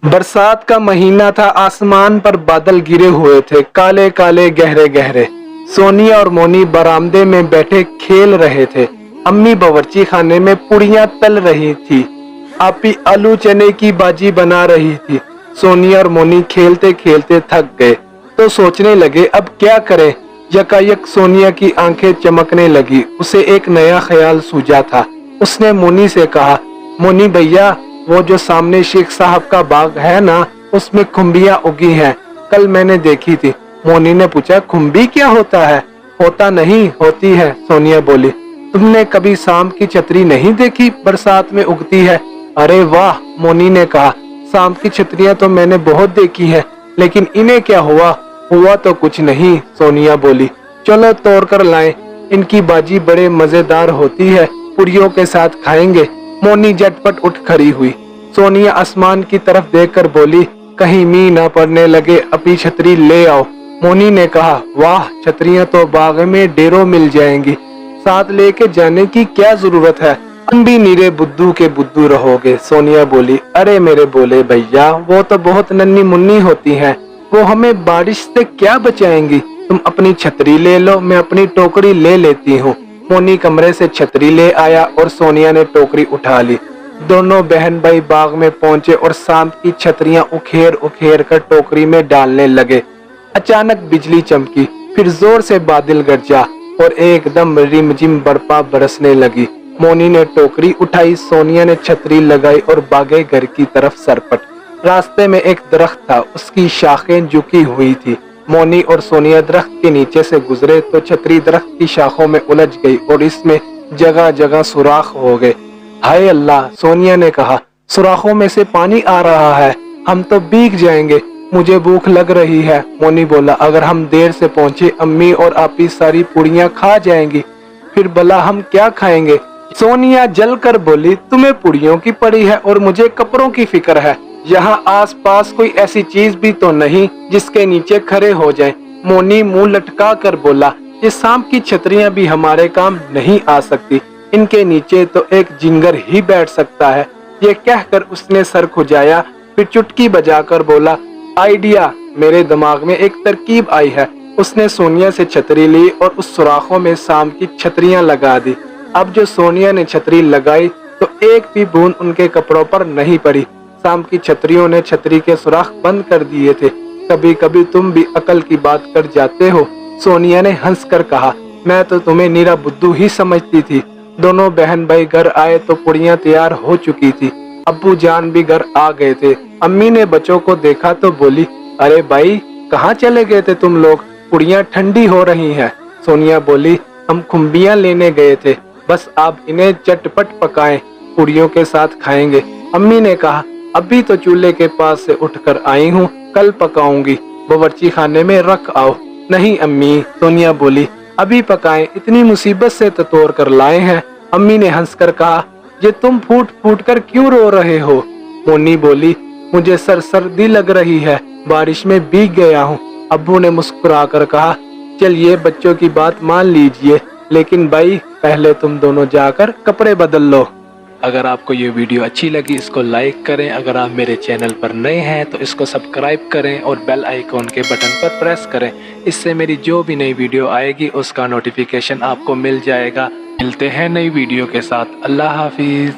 बरसात का महीना था। आसमान पर बादल गिरे हुए थे, काले काले गहरे गहरे। सोनिया और मोनी बरामदे में बैठे खेल रहे थे। अम्मी बावर्ची खाने में पुड़ियां तल रही थी। आपी आलू चने की बाजी बना रही थी। सोनिया और मोनी खेलते खेलते थक गए तो सोचने लगे अब क्या करें। यकायक सोनिया की आंखें चमकने लगी। उसे एक नया ख्याल सूझा था। उसने मोनी से कहा, मोनी भैया, वो जो सामने शेख साहब का बाग है ना, उसमें खुम्बियां उगी हैं। कल मैंने देखी थी। मोनी ने पूछा, खुम्बी क्या होता है? होता नहीं, होती है, सोनिया बोली। तुमने कभी शाम की छतरी नहीं देखी? बरसात में उगती है। अरे वाह, मोनी ने कहा, शाम की छतरियां तो मैंने बहुत देखी है, लेकिन इन्हें क्या हुआ? हुआ तो कुछ नहीं, सोनिया बोली। चलो तोड़ कर लाएं, इनकी बाजी बड़े मजेदार होती है, पुड़ियों के साथ खाएंगे। मोनी झटपट उठ खड़ी हुई। सोनिया आसमान की तरफ देखकर बोली, कहीं मींह न पड़ने लगे, अपनी छतरी ले आओ। मोनी ने कहा, वाह, छतरियां तो बाग में ढेरों मिल जाएंगी, साथ लेके जाने की क्या जरूरत है? तुम भी नीरे बुद्धू के बुद्धू रहोगे, सोनिया बोली। अरे मेरे बोले भैया, वो तो बहुत नन्ही मुन्नी होती हैं, वो हमें बारिश से क्या बचाएंगी? तुम अपनी छतरी ले लो, मैं अपनी टोकरी ले लेती हूँ। मोनी कमरे से छतरी ले आया और सोनिया ने टोकरी उठा ली। दोनों बहन भाई बाग में पहुंचे और शाम की छतरियां उखेर उखेर कर टोकरी में डालने लगे। अचानक बिजली चमकी, फिर जोर से बादल गरजा और एकदम रिमझिम बर्फा बरसने लगी। मोनी ने टोकरी उठाई, सोनिया ने छतरी लगाई और भागे घर की तरफ सरपट। रास्ते में एक दरख्त था, उसकी शाखें झुकी हुई थी। मोनी और सोनिया दरख्त के नीचे से गुजरे तो छतरी दरख्त की शाखों में उलझ गई और इसमें जगह जगह सुराख हो गए। हाय अल्लाह, सोनिया ने कहा, सुराखों में से पानी आ रहा है, हम तो भीग जाएंगे। मुझे भूख लग रही है, मोनी बोला। अगर हम देर से पहुंचे, अम्मी और आपी सारी पुड़ियां खा जाएंगी, फिर भला हम क्या खाएंगे? सोनिया जलकर बोली, तुम्हें पुड़ियों की पड़ी है और मुझे कपड़ों की फिक्र है। यहाँ आस पास कोई ऐसी चीज भी तो नहीं जिसके नीचे खड़े हो जाएं। मोनी मुंह लटका कर बोला, ये शाम की छतरियां भी हमारे काम नहीं आ सकती, इनके नीचे तो एक जिंगर ही बैठ सकता है। ये कहकर उसने सर खुजाया, फिर चुटकी बजाकर बोला, आइडिया, मेरे दिमाग में एक तरकीब आई है। उसने सोनिया से छतरी ली और उस सुराखों में शाम की छतरियां लगा दी। अब जो सोनिया ने छतरी लगाई तो एक भी बूंद उनके कपड़ों पर नहीं पड़ी। शाम की छतरियों ने छतरी के सुराख बंद कर दिए थे। कभी कभी तुम भी अकल की बात कर जाते हो, सोनिया ने हंसकर कहा। मैं तो तुम्हें नीरा बुद्धू ही समझती थी। दोनों बहन भाई घर आए तो पुड़ियां तैयार हो चुकी थी। अब्बू जान भी घर आ गए थे। अम्मी ने बच्चों को देखा तो बोली, अरे भाई, कहाँ चले गए थे तुम लोग? पुड़ियां ठंडी हो रही हैं। सोनिया बोली, हम खुम्बियां लेने गए थे, बस आप इन्हें चटपट पकाएं, पुड़ियों के साथ खाएंगे। अम्मी ने कहा, अभी तो चूल्हे के पास से उठकर आई हूँ, कल पकाऊंगी, बावर्ची खाने में रख आओ। नहीं अम्मी, सोनिया बोली, अभी पकाएं, इतनी मुसीबत से तो तोड़ कर लाए हैं। अम्मी ने हंसकर कहा, ये तुम फूट फूट कर क्यों रो रहे हो? मोनी बोली, मुझे सर्दी लग रही है, बारिश में भीग गया हूँ। अब्बू ने मुस्कुराकर कहा, चलिए बच्चों की बात मान लीजिए, लेकिन भाई पहले तुम दोनों जाकर कपड़े बदल लो। अगर आपको ये वीडियो अच्छी लगी, इसको लाइक करें। अगर आप मेरे चैनल पर नए हैं तो इसको सब्सक्राइब करें और बेल आइकॉन के बटन पर प्रेस करें। इससे मेरी जो भी नई वीडियो आएगी उसका नोटिफिकेशन आपको मिल जाएगा। मिलते हैं नई वीडियो के साथ। अल्लाह हाफिज।